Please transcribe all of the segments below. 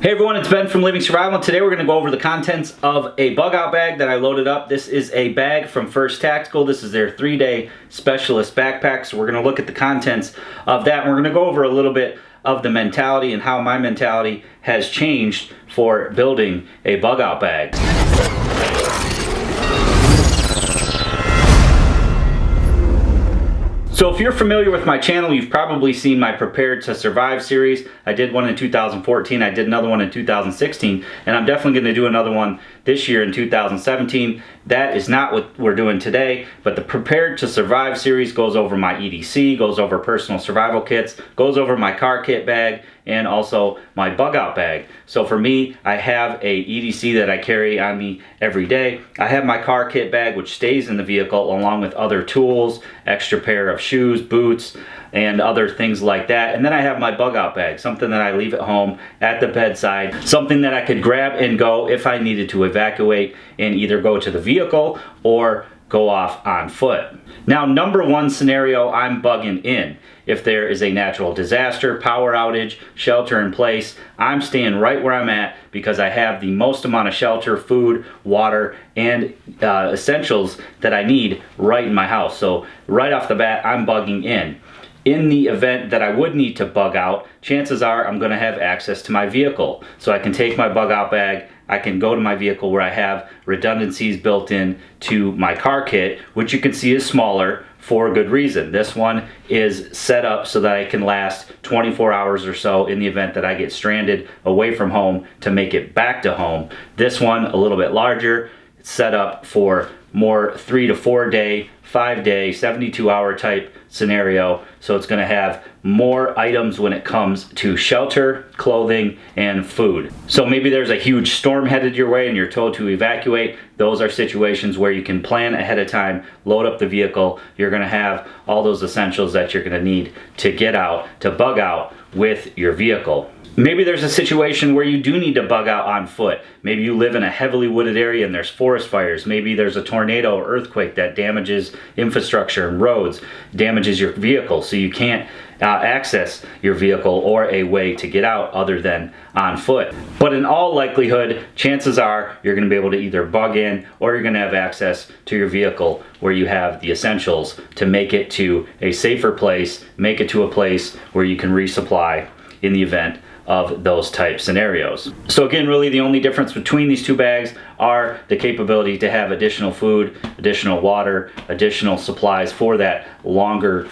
Hey everyone, it's Ben from Living Survival. Today we're going to go over the contents of a bug out bag that I loaded up. This is a bag from First Tactical. This is their 3-day specialist backpack. So we're going to look at the contents of that. And we're going to go over a little bit of the mentality and how my mentality has changed for building a bug out bag. So if you're familiar with my channel, you've probably seen my Prepared to Survive series. I did one in 2014, I did another one in 2016, and I'm definitely going to do another one this year in 2017. That is not what we're doing today, but the Prepared to Survive series goes over my EDC, goes over personal survival kits, goes over my car kit bag, and also my bug out bag. So for me, I have a EDC that I carry on me every day. I have my car kit bag, which stays in the vehicle along with other tools, extra pair of shoes, boots, and other things like that. And then I have my bug out bag, something that I leave at home at the bedside, something that I could grab and go if I needed to evacuate and either go to the vehicle or go off on foot. Now, number one scenario I'm bugging in. If there is a natural disaster, power outage, shelter in place, I'm staying right where I'm at because I have the most amount of shelter, food, water, and essentials that I need right in my house. So right off the bat, I'm bugging in. In the event that I would need to bug out, chances are I'm going to have access to my vehicle. So I can take my bug out bag, I can go to my vehicle where I have redundancies built in to my car kit, which you can see is smaller for a good reason. This one is set up so that I can last 24 hours or so in the event that I get stranded away from home to make it back to home. This one, a little bit larger, it's set up for more 3 to 4 day, 5 day, 72-hour type scenario. So it's going to have more items when it comes to shelter, clothing, and food. So maybe there's a huge storm headed your way and you're told to evacuate. Those are situations where you can plan ahead of time, load up the vehicle. You're going to have all those essentials that you're going to need to get out, to bug out with your vehicle. Maybe there's a situation where you do need to bug out on foot. Maybe you live in a heavily wooded area and there's forest fires. Maybe there's a tornado or earthquake that damages infrastructure and roads, damages your vehicle, so you can't access your vehicle or a way to get out other than on foot. But in all likelihood, chances are you're going to be able to either bug in or you're going to have access to your vehicle where you have the essentials to make it to a safer place, make it to a place where you can resupply in the event of those type scenarios. So again, really the only difference between these two bags are the capability to have additional food, additional water, additional supplies for that longer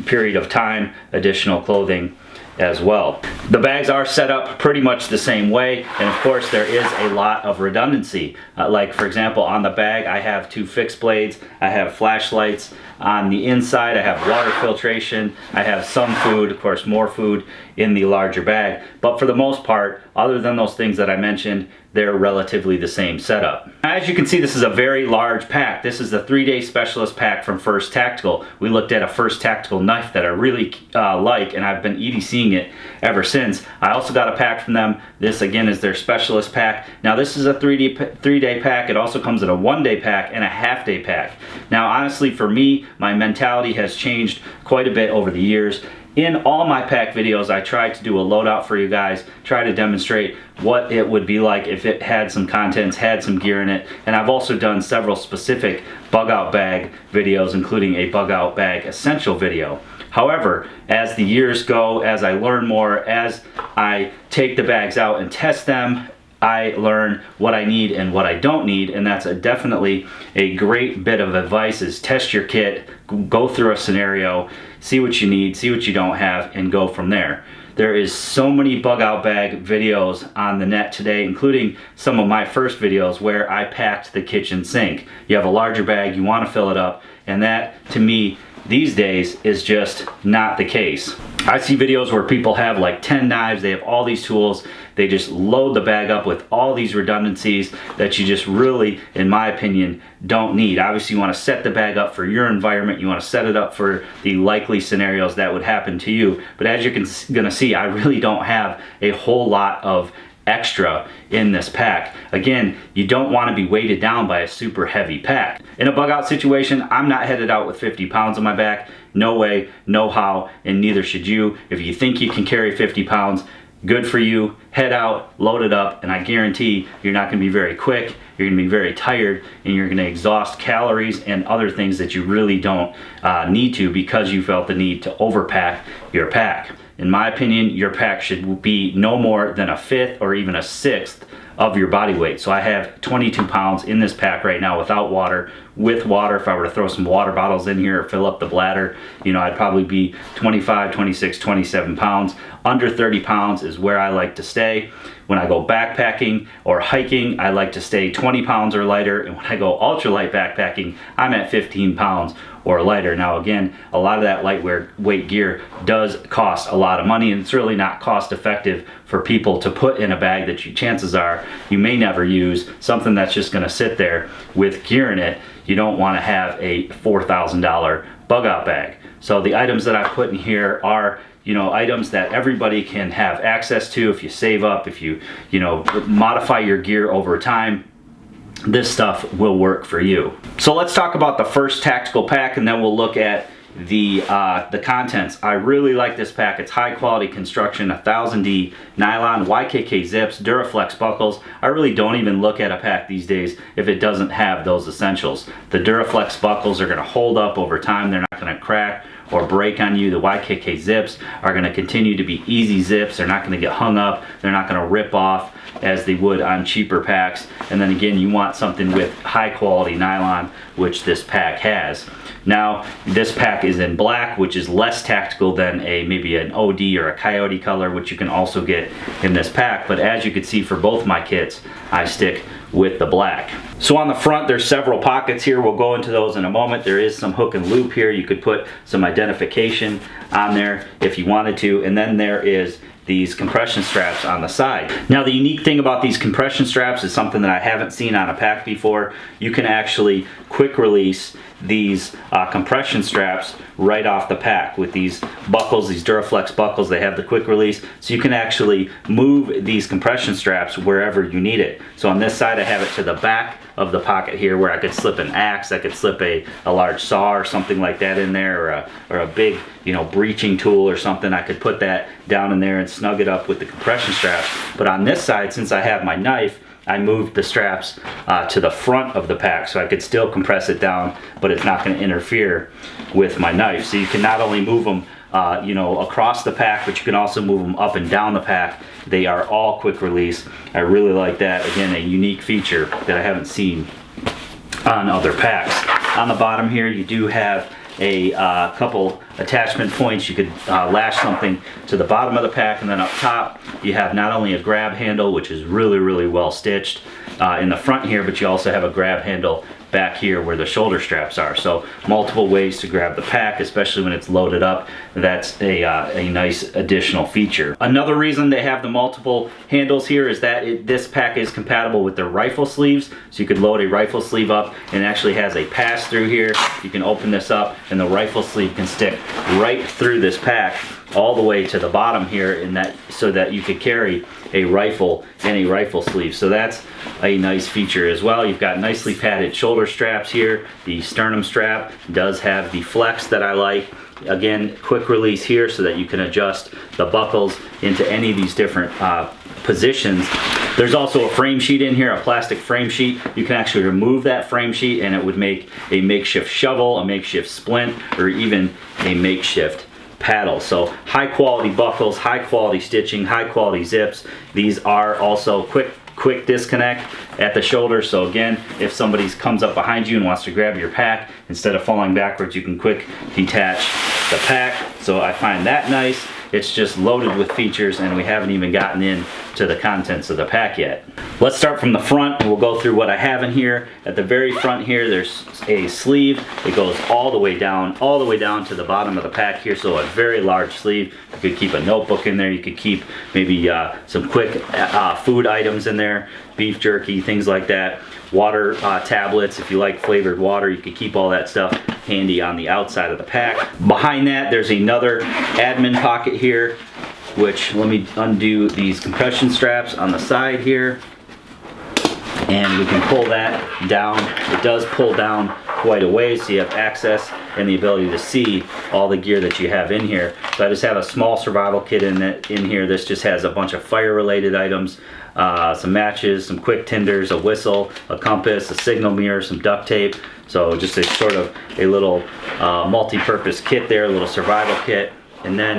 period of time, additional clothing as well. The bags are set up pretty much the same way, and of course there is a lot of redundancy. Like for example, on the bag I have 2 fixed blades, I have flashlights. On the inside I have water filtration, I have some food, of course more food in the larger bag, but for the most part, other than those things that I mentioned, they're relatively the same setup. As you can see, this is a very large pack. This is the 3-day specialist pack from First Tactical. We looked at a First Tactical knife that I really like, and I've been EDCing it ever since. I also got a pack from them. This again is their specialist pack. Now this is a 3-day pack. It also comes in a 1-day pack and a half-day pack. Now honestly, for me, my mentality has changed quite a bit over the years. In all my pack videos, I try to do a loadout for you guys, try to demonstrate what it would be like if it had some contents, had some gear in it, and I've also done several specific bug out bag videos, including a bug out bag essential video. However, as the years go, as I learn more, as I take the bags out and test them, I learn what I need and what I don't need, and that's definitely a great bit of advice, is test your kit, go through a scenario, see what you need, see what you don't have, and go from there. There is so many bug out bag videos on the net today, including some of my first videos where I packed the kitchen sink. You have a larger bag, you want to fill it up, and that to me these days is just not the case. I see videos where people have like 10 knives, they have all these tools, they just load the bag up with all these redundancies that you just really, in my opinion, don't need. Obviously you want to set the bag up for your environment, you want to set it up for the likely scenarios that would happen to you, but as you're gonna see, I really don't have a whole lot of extra in this pack. Again, you don't want to be weighted down by a super heavy pack. In a bug out situation, I'm not headed out with 50 pounds on my back. No way, no how, and neither should you. If you think you can carry 50 pounds, good for you. Head out, load it up, and I guarantee you're not going to be very quick, you're going to be very tired, and you're going to exhaust calories and other things that you really don't need to, because you felt the need to overpack your pack. In my opinion, your pack should be no more than a fifth or even a sixth of your body weight. So I have 22 pounds in this pack right now without water. With water, if I were to throw some water bottles in here or fill up the bladder, you know, I'd probably be 25, 26, 27 pounds. Under 30 pounds is where I like to stay. When I go backpacking or hiking, I like to stay 20 pounds or lighter. And when I go ultralight backpacking, I'm at 15 pounds or lighter. Now again, a lot of that lightweight gear does cost a lot of money, and it's really not cost effective for people to put in a bag that chances are you may never use, something that's just going to sit there with gear in it. You don't want to have a $4,000 bug out bag. So the items that I put in here are, you know, items that everybody can have access to if you save up, if you modify your gear over time. This stuff will work for you. So let's talk about the first tactical pack, and then we'll look at the contents. I really like this pack. It's high quality construction, 1000D nylon, YKK zips, Duraflex buckles. I really don't even look at a pack these days if it doesn't have those essentials. The Duraflex buckles are going to hold up over time. They're not going to crack or break on you. The YKK zips are going to continue to be easy zips. They're not going to get hung up. They're not going to rip off as they would on cheaper packs. And then again, you want something with high quality nylon, which this pack has. Now, this pack is in black, which is less tactical than maybe an OD or a coyote color, which you can also get in this pack. But as you can see, for both my kits, I stick with the black. So on the front, there's several pockets here. We'll go into those in a moment. There is some hook and loop here. You could put some identification on there if you wanted to. And then there is these compression straps on the side. Now, the unique thing about these compression straps is something that I haven't seen on a pack before. You can actually quick release these compression straps right off the pack with these buckles, these Duraflex buckles. They have the quick release, so you can actually move these compression straps wherever you need it. So on this side, I have it to the back of the pocket here, where I could slip an axe, I could slip a large saw or something like that in there, or a big, you know, breaching tool or something. I could put that down in there and snug it up with the compression straps. But on this side, since I have my knife, I moved the straps to the front of the pack, so I could still compress it down, but it's not going to interfere with my knife. So you can not only move them across the pack, but you can also move them up and down the pack. They are all quick release. I really like that. Again, a unique feature that I haven't seen on other packs. On the bottom here, you do have a couple attachment points. You could lash something to the bottom of the pack, and then up top you have not only a grab handle, which is really well stitched in the front here, but you also have a grab handle back here where the shoulder straps are. So multiple ways to grab the pack, especially when it's loaded up. That's a nice additional feature. Another reason they have the multiple handles here is that this pack is compatible with their rifle sleeves. So you could load a rifle sleeve up, and it actually has a pass through here. You can open this up, and the rifle sleeve can stick right through this pack all the way to the bottom here, so that you could carry a rifle and a rifle sleeve. So that's a nice feature as well. You've got nicely padded shoulder straps here. The sternum strap does have the flex that I like. Again, quick release here so that you can adjust the buckles into any of these different positions. There's also a frame sheet in here, a plastic frame sheet. You can actually remove that frame sheet, and it would make a makeshift shovel, a makeshift splint, or even a makeshift paddle. So high quality buckles, high quality stitching, high quality zips. These are also quick disconnect at the shoulder. So again, if somebody comes up behind you and wants to grab your pack, instead of falling backwards, you can quick detach the pack. So I find that nice. It's just loaded with features, and we haven't even gotten into the contents of the pack yet. Let's start from the front, and we'll go through what I have in here. At the very front here, there's a sleeve. It goes all the way down to the bottom of the pack here, so a very large sleeve. You could keep a notebook in there. You could keep maybe some quick food items in there, beef jerky, things like that. Water tablets, if you like flavored water, you could keep all that stuff handy on the outside of the pack. Behind that, there's another admin pocket here, which, let me undo these compression straps on the side here, and we can pull that down. It does pull down quite a ways, so you have access and the ability to see all the gear that you have in here. So I just have a small survival kit in here. This just has a bunch of fire related items, some matches, some quick tinders, a whistle, a compass, a signal mirror, some duct tape. So just a sort of a little multi-purpose kit there, a little survival kit. And then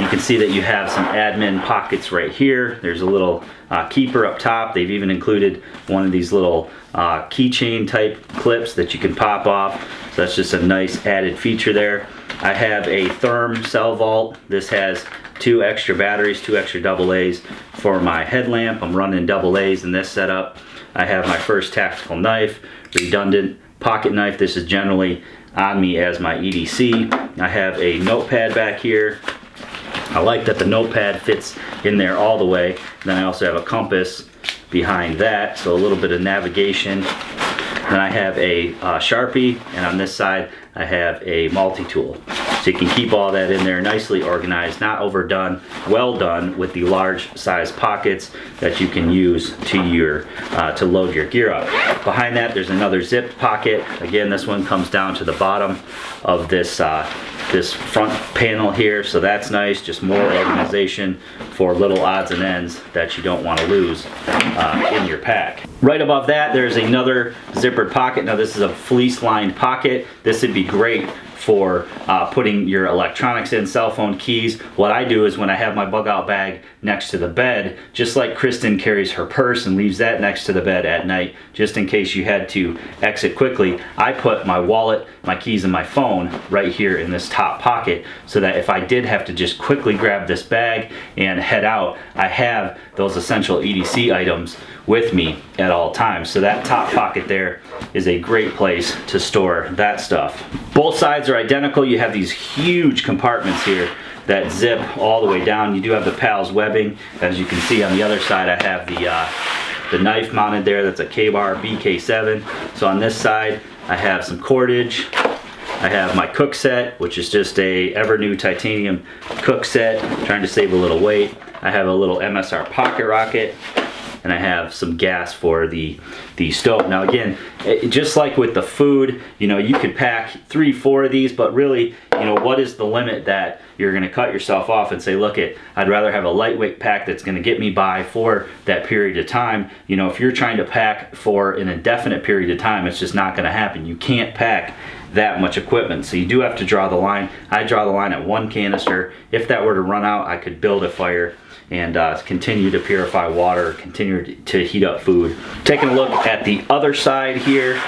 you can see that you have some admin pockets right here. There's a little keeper up top. They've even included one of these little keychain type clips that you can pop off. So that's just a nice added feature there. I have a therm cell vault. This has 2 extra batteries, 2 extra AA's for my headlamp. I'm running AA's in this setup. I have my first tactical knife, redundant pocket knife. This is generally on me as my EDC. I have a notepad back here. I like that the notepad fits in there all the way. Then I also have a compass behind that, so a little bit of navigation. Then I have a Sharpie, and on this side I have a multi-tool. So you can keep all that in there nicely organized, not overdone, well done with the large size pockets that you can use to load your gear up. Behind that there's another zip pocket. Again, this one comes down to the bottom of this this front panel here, so that's nice. Just more organization for little odds and ends that you don't want to lose in your pack. Right above that there's another zippered pocket. Now this is a fleece lined pocket. This would be great for putting your electronics in, cell phone, keys. What I do is when I have my bug out bag next to the bed, just like Kristen carries her purse and leaves that next to the bed at night, just in case you had to exit quickly, I put my wallet, my keys, and my phone right here in this top pocket, so that if I did have to just quickly grab this bag and head out, I have those essential EDC items with me at all times. So that top pocket there is a great place to store that stuff. Both sides are identical. You have these huge compartments here that zip all the way down. You do have the PALS webbing. As you can see on the other side, I have the knife mounted there. That's a K-Bar BK7. So on this side I have some cordage. I have my cook set, which is just a ever new titanium cook set, trying to save a little weight. I have a little MSR pocket rocket, and I have some gas for the stove. Now again, just like with the food, you know, you could pack 3-4 of these, but really, you know, what is the limit that you're gonna cut yourself off and say, look, I'd rather have a lightweight pack that's gonna get me by for that period of time. You know, if you're trying to pack for an indefinite period of time, it's just not gonna happen. You can't pack that much equipment, so you do have to draw the line. I draw the line at 1 canister. If that were to run out, I could build a fire and continue to purify water, continue to heat up food. Taking a look at the other side here,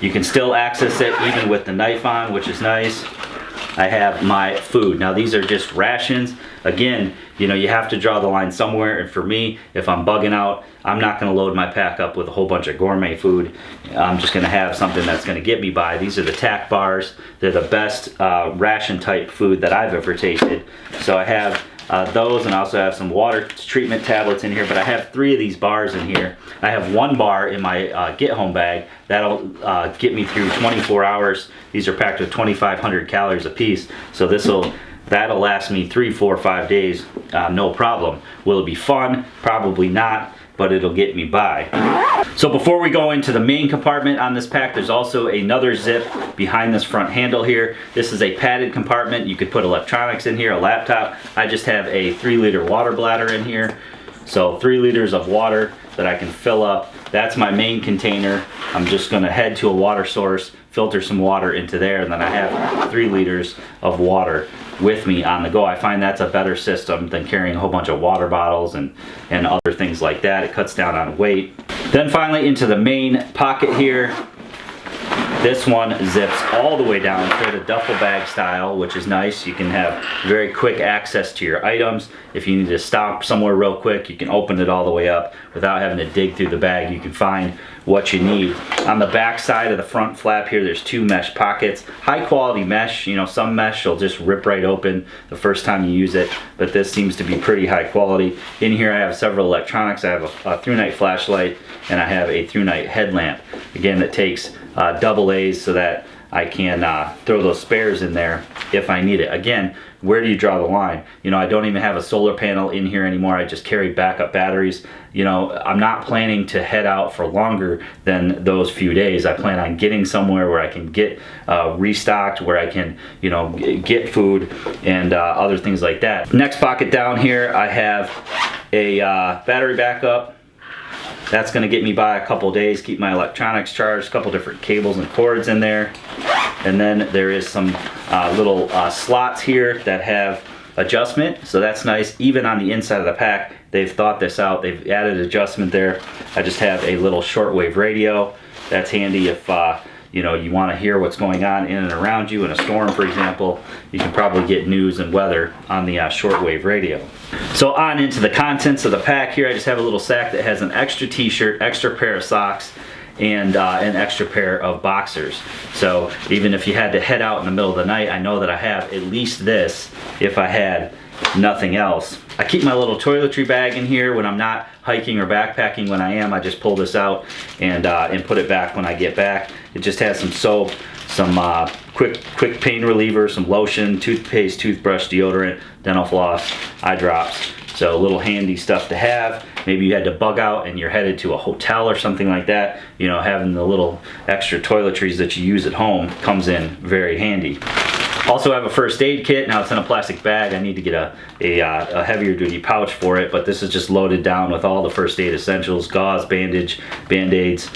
you can still access it even with the knife on, which is nice. I have my food. Now these are just rations. Again, you know, you have to draw the line somewhere, and for me, if I'm bugging out, I'm not gonna load my pack up with a whole bunch of gourmet food. I'm just gonna have something that's gonna get me by. These are the tack bars. They're the best ration type food that I've ever tasted. So I have those, and I also have some water treatment tablets in here, but I have 3 of these bars in here. I have 1 bar in my get home bag. That'll get me through 24 hours. These are packed with 2,500 calories a piece, so that'll last me 3, 4, 5 days, no problem. Will it be fun? Probably not, but it'll get me by. So before we go into the main compartment on this pack, there's also another zip behind this front handle here. This is a padded compartment. You could put electronics in here, a laptop. I just have a 3-liter water bladder in here. So 3 liters of water that I can fill up. That's my main container. I'm just gonna head to a water source, filter some water into there, and then I have 3 liters of water with me on the go. I find that's a better system than carrying a whole bunch of water bottles and other things like that. It cuts down on weight. Then finally into the main pocket here. This one zips all the way down to the duffel bag style, which is nice. You can have very quick access to your items. If you need to stop somewhere real quick, you can open it all the way up without having to dig through the bag. You can find what you need. On the back side of the front flap here, there's 2 mesh pockets. High quality mesh. You know, some mesh will just rip right open the first time you use it, but this seems to be pretty high quality. In here I have several electronics. I have a through-night flashlight, and I have a through-night headlamp. Again, that takes AA's, so that I can throw those spares in there if I need it. Again, where do you draw the line? You know, I don't even have a solar panel in here anymore. I just carry backup batteries. You know, I'm not planning to head out for longer than those few days. I plan on getting somewhere where I can get restocked, where I can, you know, get food and other things like that. Next pocket down here, I have a battery backup. That's going to get me by a couple days, keep my electronics charged, a couple different cables and cords in there. And then there is some little slots here that have adjustment, so that's nice. Even on the inside of the pack, they've thought this out. They've added adjustment there. I just have a little shortwave radio. That's handy if you know, you want to hear what's going on in and around you in a storm, for example. You can probably get news and weather on the shortwave radio. So on into the contents of the pack here, I just have a little sack that has an extra t-shirt, extra pair of socks, and an extra pair of boxers. So even if you had to head out in the middle of the night, I know that I have at least this if I had nothing else. I keep my little toiletry bag in here when I'm not hiking or backpacking. When I am, I just pull this out and put it back when I get back. It just has some soap, some quick pain reliever, some lotion, toothpaste, toothbrush, deodorant, dental floss, eye drops. So a little handy stuff to have. Maybe you had to bug out and you're headed to a hotel or something like that. You know, having the little extra toiletries that you use at home comes in very handy. Also have a first aid kit. Now it's in a plastic bag. I need to get a heavier duty pouch for it, but this is just loaded down with all the first aid essentials: gauze, bandage, band-aids,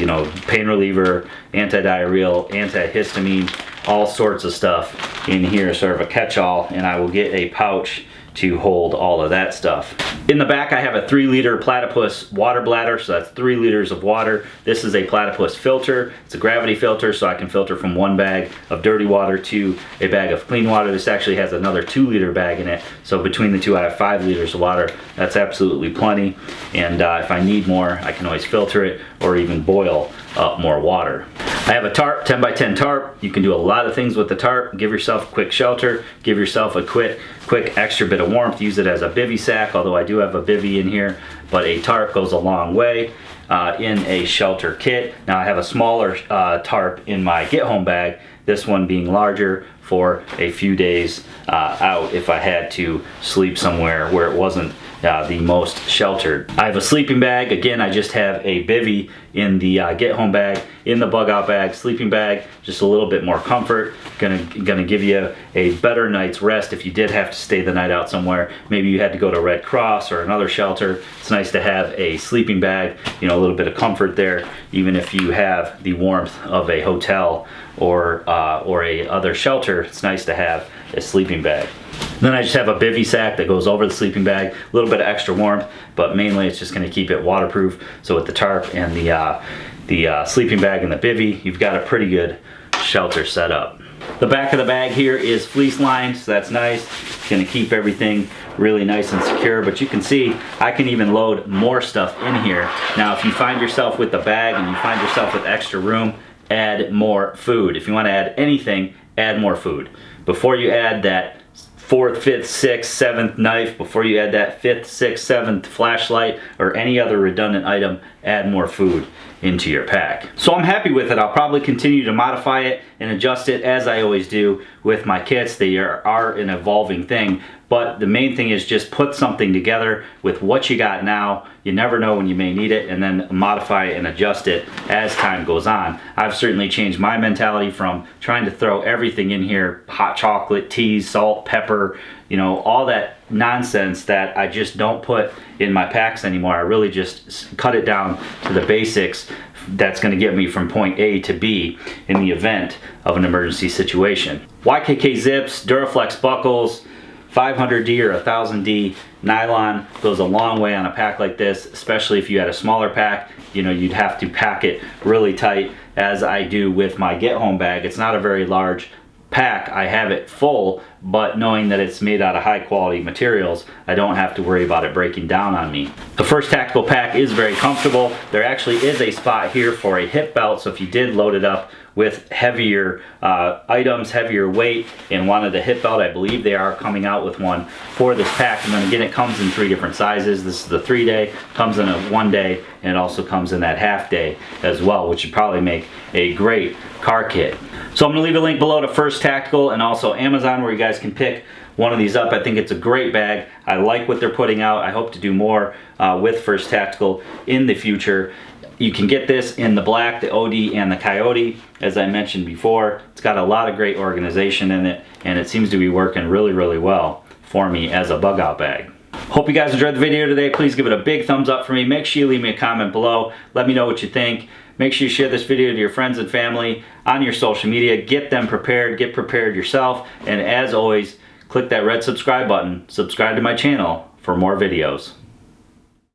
you know, pain reliever, anti-diarrheal, antihistamine, all sorts of stuff in here, sort of a catch-all, and I will get a pouch to hold all of that stuff. In the back I have a 3-liter platypus water bladder, so that's 3 liters of water. This is a platypus filter. It's a gravity filter, so I can filter from one bag of dirty water to a bag of clean water. This actually has another 2-liter bag in it, so between the two I have 5 liters of water. That's absolutely plenty, and if I need more I can always filter it or even boil up more water. I have a tarp, 10 by 10 tarp. You can do a lot of things with the tarp. Give yourself a quick shelter, give yourself a quick extra bit of warmth. Use it as a bivy sack, although I do have a bivy in here, but a tarp goes a long way in a shelter kit. Now I have a smaller tarp in my get home bag, this one being larger for a few days out if I had to sleep somewhere where it wasn't the most sheltered. I have a sleeping bag. Again, I just have a bivy in the get home bag, in the bug out bag, sleeping bag, just a little bit more comfort. Gonna give you a better night's rest if you did have to stay the night out somewhere. Maybe you had to go to Red Cross or another shelter. It's nice to have a sleeping bag, you know, a little bit of comfort there, even if you have the warmth of a hotel or a other shelter. It's nice to have a sleeping bag. Then I just have a bivy sack that goes over the sleeping bag, a little bit of extra warmth, but mainly it's just going to keep it waterproof. So with the tarp and the sleeping bag and the bivy, you've got a pretty good shelter set up. The back of the bag here is fleece lined, so that's nice. It's going to keep everything really nice and secure, but you can see I can even load more stuff in here. Now if you find yourself with the bag and you find yourself with extra room, add more food. If you want to add anything, add more food. Before you add that 4th, 5th, 6th, 7th knife, before you add that 5th, 6th, 7th flashlight or any other redundant item, add more food into your pack. So I'm happy with it. I'll probably continue to modify it and adjust it as I always do with my kits. They are an evolving thing, but the main thing is just put something together with what you got now. You never know when you may need it, and then modify and adjust it as time goes on. I've certainly changed my mentality from trying to throw everything in here, hot chocolate, teas, salt, pepper, you know, all that nonsense that I just don't put in my packs anymore. I really just cut it down to the basics that's going to get me from point A to B in the event of an emergency situation. YKK zips, Duraflex buckles, 500D or 1000D nylon goes a long way on a pack like this, especially if you had a smaller pack. You know, you'd have to pack it really tight, as I do with my get home bag. It's not a very large pack. I have it full, but knowing that it's made out of high quality materials, I don't have to worry about it breaking down on me. The First Tactical pack is very comfortable. There actually is a spot here for a hip belt, so if you did load it up with heavier items, heavier weight, and wanted a hip belt, I believe they are coming out with one for this pack. And then again, it comes in 3 different sizes. This is the 3-day, comes in a 1-day, and it also comes in that half-day as well, which would probably make a great car kit. So I'm going to leave a link below to First Tactical and also Amazon where you guys can pick one of these up. I think it's a great bag. I like what they're putting out. I hope to do more with First Tactical in the future. You can get this in the black, the OD, and the Coyote, as I mentioned before. It's got a lot of great organization in it, and it seems to be working really, really well for me as a bug out bag. Hope you guys enjoyed the video today. Please give it a big thumbs up for me. Make sure you leave me a comment below. Let me know what you think. Make sure you share this video to your friends and family on your social media. Get them prepared. Get prepared yourself. And as always, click that red subscribe button. Subscribe to my channel for more videos.